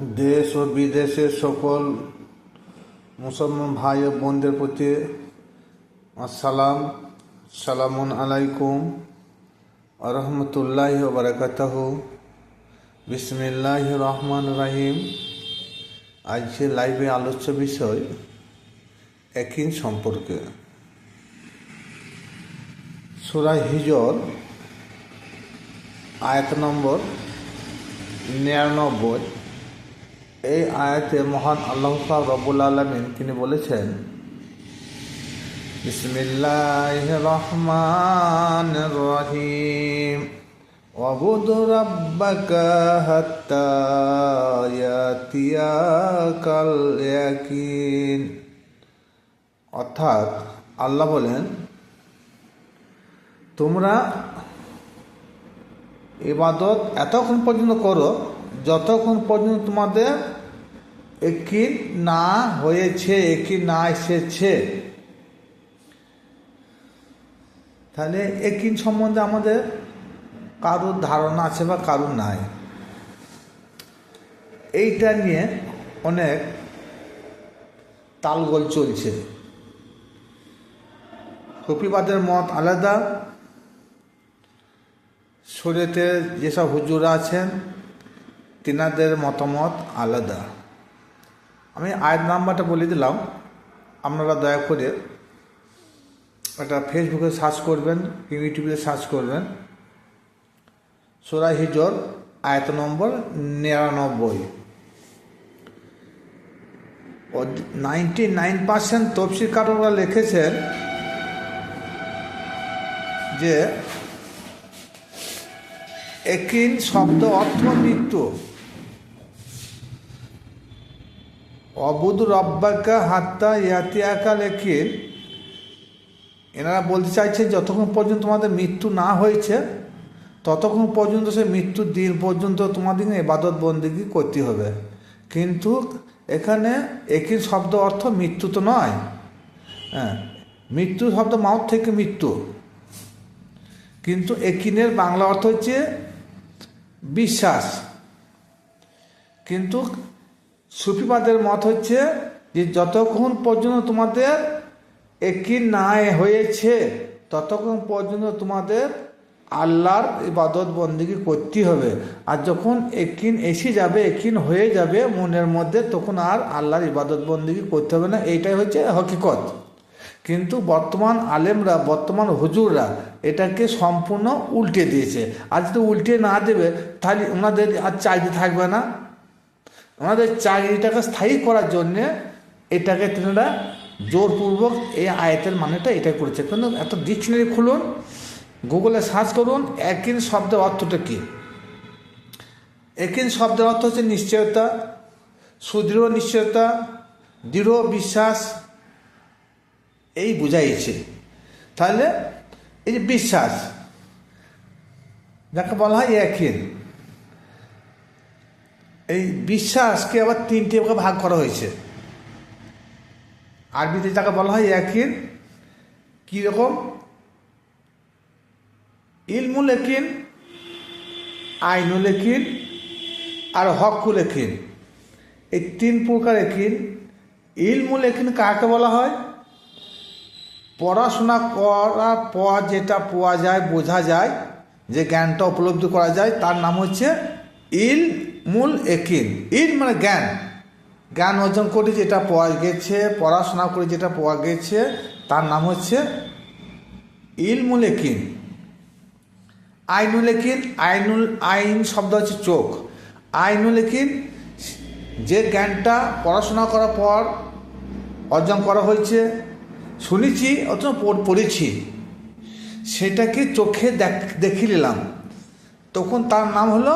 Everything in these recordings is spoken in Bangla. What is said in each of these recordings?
দেশ ও বিদেশের সকল মুসলমান ভাই ও বোনদের প্রতি সালামুন আলাইকুম রহমতুল্লাহি ওয়া বারাকাতুহু। বিসমিল্লাহির রহমানির রহিম। আজকে লাইভে আলোচ্য বিষয় একিন সম্পর্কে। সূরা হিজর আয়াত নম্বর 99। এই আয়াতে মহান আল্লাহ পাক রব্বুল আলামিন তিনি বলেছেন, বিসমিল্লাহির রহমানির রহিম, ওয়াবুদু রাব্বাকা হাত্তা ইয়াতিয়াকাল ইয়াকিন। অর্থাৎ আল্লাহ বলেন, তোমরা ইবাদত এতক্ষণ পর্যন্ত করো যতক্ষণ পর্যন্ত তোমাদের ইয়াকিন না হয়েছে, ইয়াকিন না এসেছে। তাহলে ইয়াকিন সম্বন্ধে আমাদের কারোর ধারণা আছে বা কারোর নাই, এইটা নিয়ে অনেক তালগোল চলছে। সুফিবাদের মত আলাদা, শরীয়তে যেসব হুজুর আছেন তিনাদের মতামত আলাদা। আমি আয়াত নাম্বারটা বলে দিলাম, আপনারা দয়া করে এটা ফেসবুকে সার্চ করবেন, ইউটিউবে সার্চ করবেন। সূরা হিজর আয়াত নম্বর 99। 99% তফসিরকাররা লিখেছেন যে ইয়াকিন শব্দ অর্থ মৃত্যু। ওয়াবুদু রাব্বাকা হাত্তা ইয়াতিয়াকাল ইয়াকিন, এনারা বলতে চাইছেন যতক্ষণ পর্যন্ত তোমাদের মৃত্যু না হয়েছে ততক্ষণ পর্যন্ত সে মৃত্যুর দিন পর্যন্ত তোমাদের ইবাদত বন্দেগী করতে হবে। কিন্তু এখানে ইয়াকিন শব্দ অর্থ মৃত্যু তো নয়। হ্যাঁ, মৃত্যু শব্দ মাউত থেকে মৃত্যু, কিন্তু ইয়াকিনের বাংলা অর্থ হচ্ছে বিশ্বাস। কিন্তু সুফিবাদের মত হচ্ছে যে যতক্ষণ পর্যন্ত তোমাদের ইয়াকিন না হয়েছে ততক্ষণ পর্যন্ত তোমাদের আল্লাহর ইবাদত বন্দেগী করতে হবে। আর যখন ইয়াকিন এসে যাবে, ইয়াকিন হয়ে যাবে মনের মধ্যে, তখন আর আল্লাহর ইবাদত বন্দেগী করতে হবে না। এইটাই হচ্ছে হকিকত। কিন্তু বর্তমান আলেমরা, বর্তমান হুজুররা এটাকে সম্পূর্ণ উল্টে দিয়েছে। আর যদি উল্টে না দেবে তাহলে ওনাদের আর চাকরি থাকবে না। ওনাদের চাকরিটাকে স্থায়ী করার জন্যে এটাকে তেনারা জোরপূর্বক এই আয়াতের মানেটা এটাই করেছে। কিন্তু এত ডিকশনারি খুলুন, গুগলে সার্চ করুন ইয়াকিন শব্দের অর্থটা কী। ইয়াকিন শব্দের অর্থ হচ্ছে নিশ্চয়তা, সুদৃঢ় নিশ্চয়তা, দৃঢ় বিশ্বাস, এই বুঝাইছে। তাহলে এই যে বিশ্বাস যাকে বলা হয় ইয়াকিন, এই বিশ্বাসকে আবার তিনটে ভাগ করা হয়েছে। আরবিতে যাকে বলা হয় ইয়াকিন, কীরকম? ইলমুল ইয়াকিন, আইনুল ইয়াকিন আর হকুল ইয়াকিন, এই তিন প্রকার ইয়াকিন। ইলমুল ইয়াকিন কাকে বলা হয়? পড়াশোনা করার পর যেটা পাওয়া যায়, বোঝা যায়, যে জ্ঞানটা উপলব্ধি করা যায়, তার নাম হচ্ছে ইলমুল ইয়াকিন। ইল মানে জ্ঞান, জ্ঞান অর্জন করে যেটা পাওয়া গেছে, পড়াশোনা করে যেটা পাওয়া গেছে, তার নাম হচ্ছে ইলমুল ইয়াকিন। আইনুল ইয়াকিন, আইন শব্দ হচ্ছে চোখ। আইনুল ইয়াকিন যে জ্ঞানটা পড়াশোনা করার পর অর্জন করা হয়েছে, শুনেছি অথবা পড়েছি, সেটাকে চোখে দেখে নিলাম, তখন তার নাম হলো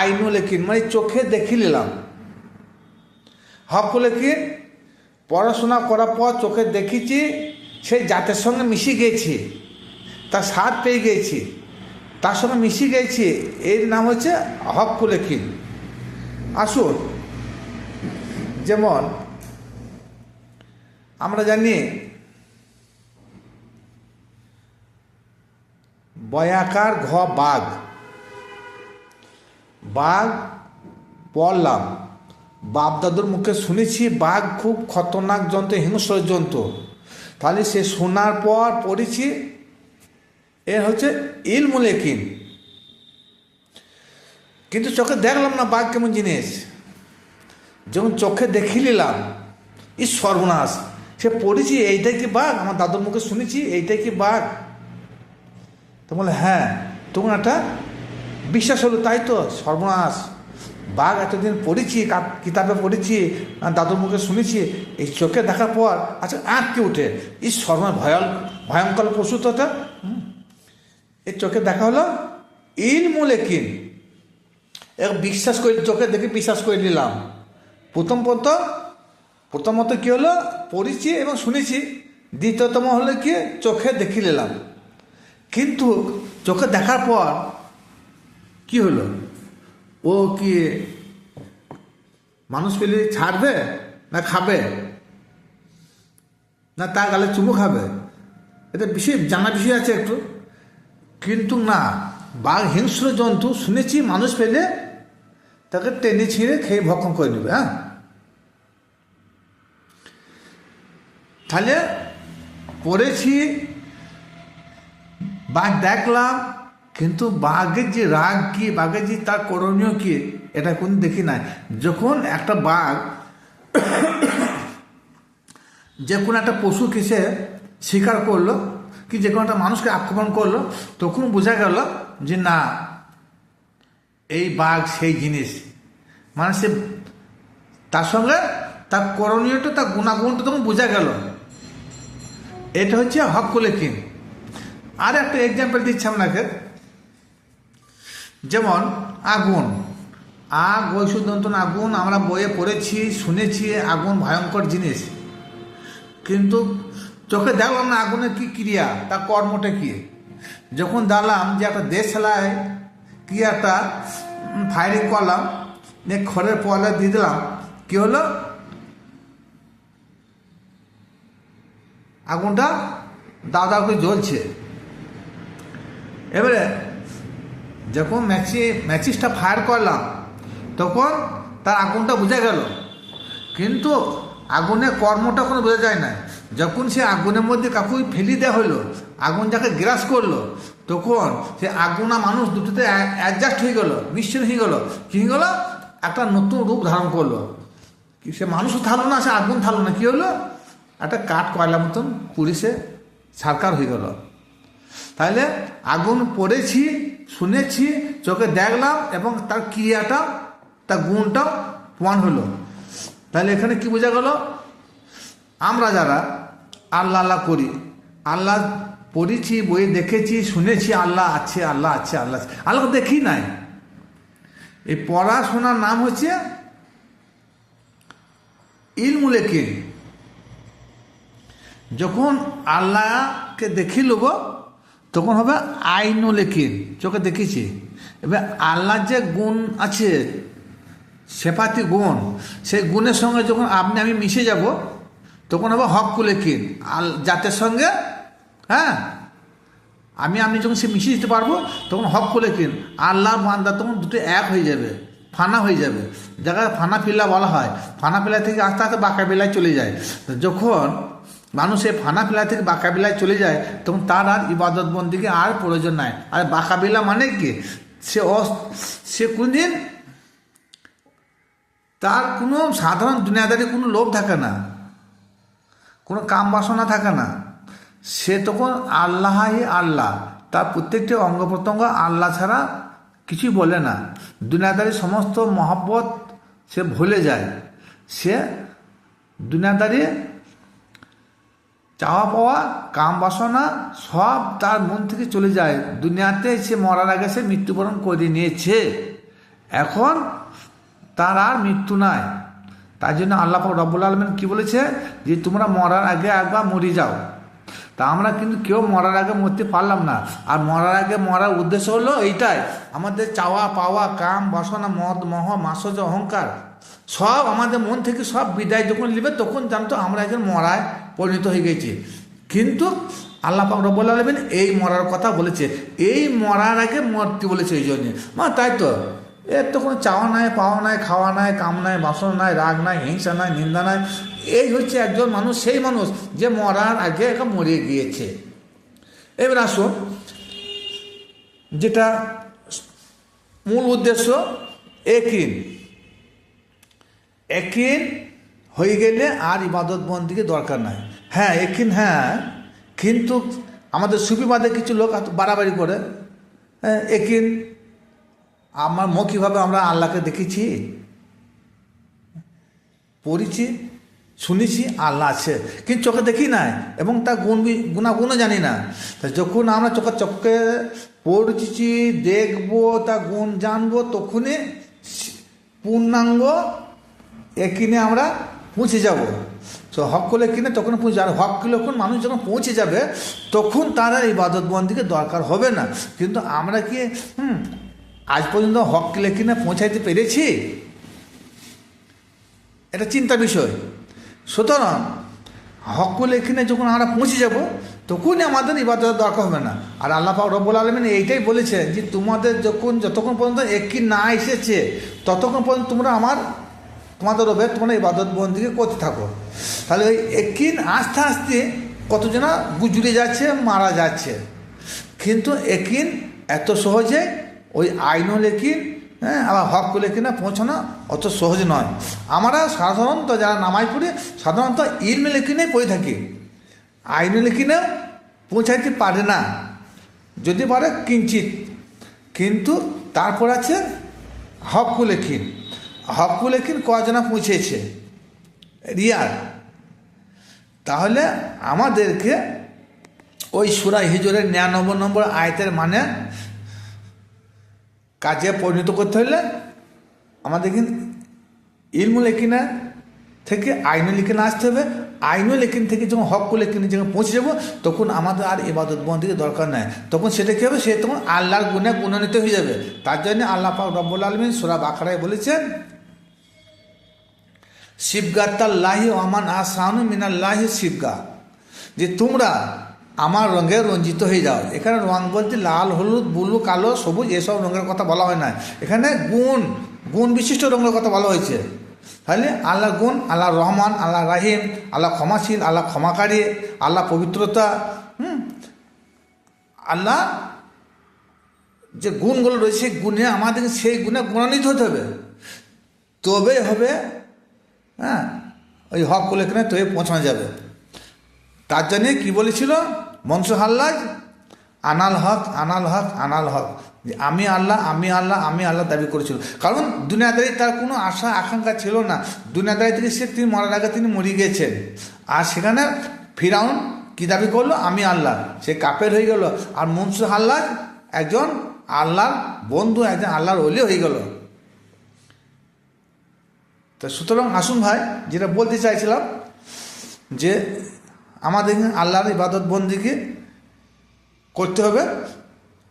আইনুল ইয়াকিন, মানে চোখে দেখে নিলাম। হকুল ইয়াকিন, পড়াশোনা করার পর চোখে দেখেছি, সেই জাতের সঙ্গে মিশে গেছি, তার স্বাদ পেয়ে গেছি, তার সঙ্গে মিশে গেছি, এর নাম হচ্ছে হকুল ইয়াকিন। আসুন, যেমন আমরা জানি বয়াকার ঘ বাঘ, বাঘ পড়লাম, বাপ দাদুর মুখে শুনেছি বাঘ খুব খতরনাক জন্তু, হিংস্র জন্তু। তাহলে সে শোনার পর পড়েছি, এর হচ্ছে ইলমুল ইয়াকিন। কিন্তু চোখে দেখলাম না বাঘ কেমন জিনিস, যখন চোখে দেখি নিলাম, ই সর্বনাশ, সে পড়েছি এইটাই কি বাঘ, আমার দাদুর মুখে শুনেছি এইটাই কি বাঘ। তো বলে হ্যাঁ, তখন একটা বিশ্বাস হলো, তাই তো সর্বনাশ, বাঘ এতদিন পড়েছি, কিতাবে পড়েছি, দাদুর মুখে শুনেছি, এই চোখে দেখার পর আচ্ছা আঁককে উঠে, এই সর্বনাশ ভয়ঙ্কর পশু তো এটা। এই চোখে দেখা হলো ইলমুল ইয়াকিন, বিশ্বাস করে, চোখে দেখে বিশ্বাস করে নিলাম। প্রথমত কি হলো, পড়েছি এবং শুনেছি। দ্বিতীয়তম হলো কি, চোখে দেখে নিলাম। কিন্তু চোখে দেখার পর কি হলো, ও কি মানুষ পেলে ছাড়বে না খাবে, না তার গালে চুমু খাবে, এটা বিষয় জানা বিষয় আছে একটু। কিন্তু না, বাঘ হিংস্র জন্তু, শুনেছি মানুষ পেলে তাকে টেনে ছিঁড়ে খেয়ে ভক্ষণ করে নেবে। হ্যাঁ, তাহলে পড়েছি, বাঘ দেখলাম, কিন্তু বাঘের যে রাগ কি, বাঘের যে তার করণীয় কি, এটা কোন দেখি নাই। যখন একটা বাঘ যে কোনো একটা পশুকে সে শিকার করলো, কি যে কোনো একটা মানুষকে আক্রমণ করলো, তখন বোঝা গেল যে না, এই বাঘ সেই জিনিস, মানে সে তার সঙ্গে তার করণীয়টা, তার গুণাগুণটা তখন বোঝা গেল। এটা হচ্ছে হক্কুল ইয়াকিন। আর একটা এক্সাম্পল দিচ্ছি আপনাকে, যেমন আগুন, ঐশ্বর্যন্তন আগুন, আমরা বইয়ে পড়েছি, শুনেছি আগুন ভয়ঙ্কর জিনিস, কিন্তু চোখে দেখলাম না আগুনের কি ক্রিয়া, তার কর্মটা কি। যখন দেখলাম যে একটা দেশলাই কি একটা ফায়ারিং করলাম, খড়ের পয়লা দিয়ে দিলাম, কি হলো, আগুনটা দাও দাও করে জ্বলছে। এবারে যখন ম্যাচিসটা ফায়ার করলাম, তখন তার আগুনটা বোঝা গেল, কিন্তু আগুনের কর্মটা কোনো বোঝা যায় না। যখন সে আগুনের মধ্যে কাকুই ফেলি দেওয়া হলো, আগুন যাকে গ্রাস করলো, তখন সে আগুন আর মানুষ দুটোতে অ্যাডজাস্ট হয়ে গেল, মিশ্রণ হয়ে গেল, কী হয়ে গেল, একটা নতুন রূপ ধারণ করলো। সে মানুষও থাকলো না, সে আগুন থাকলো না, কী হলো, একটা কাঠ কয়লার মতন পুড়ে সে ছারকার হয়ে গেল। তাহলে আগুন পড়েছি, শুনেছি, চোখে দেখলাম, এবং তার ক্রিয়াটা, তার গুণটা প্রমাণ হলো। তাহলে এখানে কি বোঝা গেল, আমরা যারা আল্লাহ আল্লাহ করি, আল্লাহ পড়েছি, বইয়ে দেখেছি, শুনেছি আল্লাহ আছে, আল্লাহ আছে, আল্লাহ আছে, আল্লাহ দেখি নাই। এই পড়াশোনার নাম হচ্ছে ইলমুল ইয়াকিন। যখন আল্লাহকে দেখি নেব, তখন হবে আইনুল ইয়াকিন, চোখে দেখেছি। এবার আল্লাহর যে গুণ আছে, সেফাতি গুণ, সেই গুণের সঙ্গে যখন আপনি আমি মিশে যাব, তখন হবে হক্কুল ইয়াকিন, জাতের সঙ্গে। হ্যাঁ, আমি যখন সে মিশিয়ে দিতে পারবো, তখন হক্কুল ইয়াকিন, আল্লাহর বান্দা তখন দুটো এক হয়ে যাবে, ফানা হয়ে যাবে। জায়গায় ফানা ফিল্লা বলা হয়, ফানা ফিল্লা থেকে আস্তে আস্তে বাঁকা বেলায় চলে যায়। যখন মানুষের ফানা ফিলা থেকে বাঁকা বিলায় চলে যায়, তখন তার আর ইবাদত বন্দিকে আর প্রয়োজন নাই। আর বাঁকা বিলা মানে কি, সে কোনদিন তার কোনো সাধারণ দুনিয়াদারি কোনো লোভ থাকে না, কোনো কাম বাসনা থাকে না। সে তখন আল্লাহই আল্লাহ, তার প্রত্যেকটি অঙ্গ প্রত্যঙ্গ আল্লাহ ছাড়া কিছুই বলে না। দুনিয়াদারি সমস্ত মহব্বত সে ভুলে যায়। সে দুনিয়াদারি চাওয়া পাওয়া, কাম বাসনা সব তার মন থেকে চলে যায়। দুনিয়াতে সে মরার আগে সে মৃত্যুবরণ করে নিয়েছে, এখন তার আর মৃত্যু নাই। তাই জন্য আল্লাহ পাক রব্বুল আলামিন কি বলেছে, যে তোমরা মরার আগে একবার মরে যাও। তা আমরা কিন্তু কেউ মরার আগে মরতে পারলাম না। আর মরার আগে মরার উদ্দেশ্য হলো এইটাই, আমাদের চাওয়া পাওয়া, কাম বাসনা, মদ মোহ মাসজ অহংকার সব আমাদের মন থেকে সব বিদায় যখন নেবে, তখন জানতো আমরা একজন মরায় পরিণত হয়ে গেছি। কিন্তু আল্লাহ পাক রব্বুল আলামিন এই মরার কথা বলেছে, এই মরার আগে মরতে বলেছে। এই জন্যে তাই তো এর তো কোনো চাওয়া নাই, পাওয়া নাই, খাওয়া নাই, কাম নাই, বাসনা নাই, রাগ নাই, হিংসা নাই, নিন্দা নাই। এই হচ্ছে একজন মানুষ, সেই মানুষ যে মরার আগে মরে গিয়েছে। এবার আসুন, যেটা মূল উদ্দেশ্য, একিন হয়ে গেলে আর ইবাদত বন্দিকে দরকার নাই। হ্যাঁ একিন, হ্যাঁ, কিন্তু আমাদের সুফিবাদে কিছু লোক বাড়াবাড়ি করে। একিন আমার মৌখিকভাবে আমরা আল্লাহকে দেখেছি, পড়েছি, শুনেছি আল্লাহ আছে, কিন্তু চোখে দেখি নাই এবং তার গুণাগুণও জানি না। তা যখন আমরা চোখে পড়ছি, দেখবো, তার গুণ জানবো, তখনই পূর্ণাঙ্গ একিনে আমরা পৌঁছে যাব। তো হক কিনে তখন পৌঁছে, আর হক যখন মানুষ যখন পৌঁছে যাবে তখন তারা ইবাদত বন্দিকে দরকার হবে না। কিন্তু আমরা কি আজ পর্যন্ত হক কিনে পৌঁছাইতে পেরেছি? এটা চিন্তা বিষয়। সুতরাং হক কিনে যখন আমরা পৌঁছে যাব তখনই আমাদের ইবাদত দরকার হবে না। আর আল্লাহ পাক রব্বুল আলামিন এইটাই বলেছেন যে তোমাদের যতক্ষণ পর্যন্ত একিন না এসেছে ততক্ষণ পর্যন্ত তোমাদের রবে তোমরা ইবাদত বন্দিকে করতে থাকো। তাহলে ওই একিন আস্তে আস্তে কতজনা গুজরে যাচ্ছে, মারা যাচ্ছে। কিন্তু একিন এত সহজে ওই আইনুল একিন, আবার হক একিনে পৌঁছানো অত সহজ নয়। আমরা সাধারণত যারা নামাজ পড়ি সাধারণত ইলমুল একিনে পড়ে থাকি, আইনুল একিনে পৌঁছাইতে পারে না, যদি পারে কিঞ্চিত। কিন্তু তারপর আছে হকুল একিন। হকুল একিন কজনা পৌঁছেছে রিয়াল। তাহলে আমাদেরকে ওই সূরা হিজরের 99 নম্বর আয়াতের মানে কাজে পরিণত করতে হলে আমাদের কিন্তু ইলমুল একিনা থেকে আইনুল একিনে আসতে হবে। আইনুল একিন থেকে যখন হকুল একিনে যখন পৌঁছে যাবো তখন আমাদের আর ইবাদত বন্দিকে দরকার নাই। তখন সেটা কী হবে? সে তখন আল্লাহর গুণে গুণান্বিত হয়ে যাবে। তার জন্য আল্লাহ পাক রব্বুল আলামিন সূরা বাকারায় বলেছেন, সিবগাতাল্লাহি ওমান আসানু মিনাল্লাহি সিবগা, যে তোমরা আমার রঙে রঞ্জিত হয়ে যাও। এখানে রং বলতে লাল, হলুদ, ব্লু, কালো, সবুজ এসব রঙের কথা বলা হয় না, এখানে গুণ বিশিষ্ট রঙের কথা বলা হয়েছে। তাহলে আল্লাহ গুণ, আল্লাহ রহমান, আল্লাহ রাহিম, আল্লাহ ক্ষমাশীল, আল্লাহ ক্ষমাকারী, আল্লাহ পবিত্রতা, আল্লাহ যে গুণগুলো রয়েছে সেই গুণে আমাদের সেই গুণে গুণান্বিত হতে হবে, তবে হবে ওই হক এখানে তবে পৌঁছানো যাবে। তার জন্যে কী বলেছিল মনসুর হাল্লাজ, আনাল হক, আনাল হক, আনাল হক, যে আমি আল্লাহ, আমি আল্লাহ, আমি আল্লাহ দাবি করেছিল। কারণ দুনিয়াদারি তার কোনো আশা আকাঙ্ক্ষা ছিল না। দুনিয়াদারি থেকে তিনি মরার আগে তিনি মরে গিয়েছেন। আর সেখানে ফিরাউন কী দাবি করলো? আমি আল্লাহ। সে কাফের হয়ে গেল। আর মনসুর হাল্লাজ একজন আল্লাহর বন্ধু, একজন আল্লাহর ওলি হয়ে গেল। তো সুতরাং আসুন ভাই, যেটা বলতে চাইছিলাম যে আমাদের আল্লাহর ইবাদত বন্দিকে করতে হবে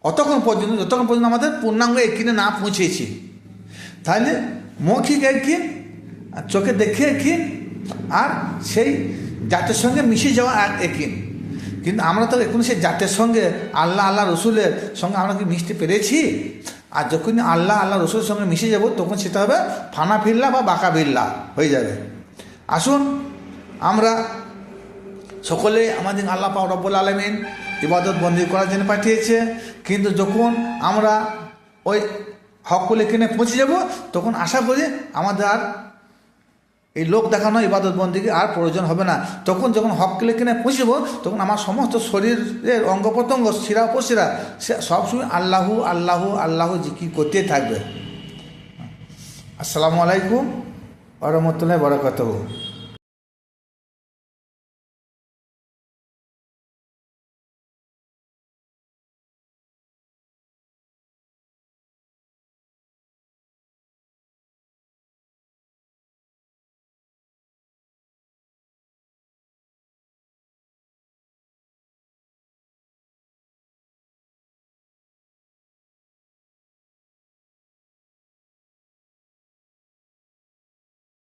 যতক্ষণ পর্যন্ত আমাদের পূর্ণাঙ্গ একিনে না পৌঁছেছি। তাহলে মৌখিক একিন, চোখে দেখে একিন, আর সেই জাতের সঙ্গে মিশে যাওয়া এক একিন। কিন্তু আমরা তো এখন সেই জাতের সঙ্গে আল্লাহ রসুলের সঙ্গে আমরা কি মিশতে পেরেছি? আর যখন আল্লাহ রসুলের সঙ্গে মিশে যাব তখন সেটা হবে ফানা ফিল্লা বা বাঁকা বিল্লা হয়ে যাবে। আসুন আমরা সকলে, আমাদের আল্লাহ পাক রব্বুল আলামিন ইবাদত বন্দি করার জন্য পাঠিয়েছে। কিন্তু যখন আমরা ওই হকুল এখানে পৌঁছে যাব তখন আশা করি আমাদের আর এই লোক দেখানো ইবাদত বন্দিকে আর প্রয়োজন হবে না। তখন যখন হকুল এখানে পৌঁছব তখন আমার সমস্ত শরীরের অঙ্গ প্রত্যঙ্গ, শিরা উপশিরা, সে সবসময় আল্লাহু আল্লাহু আল্লাহু জিকির করতে থাকবে। আসসালামু আলাইকুম ওয়া রাহমাতুল্লাহি ওয়া বারাকাতুহু।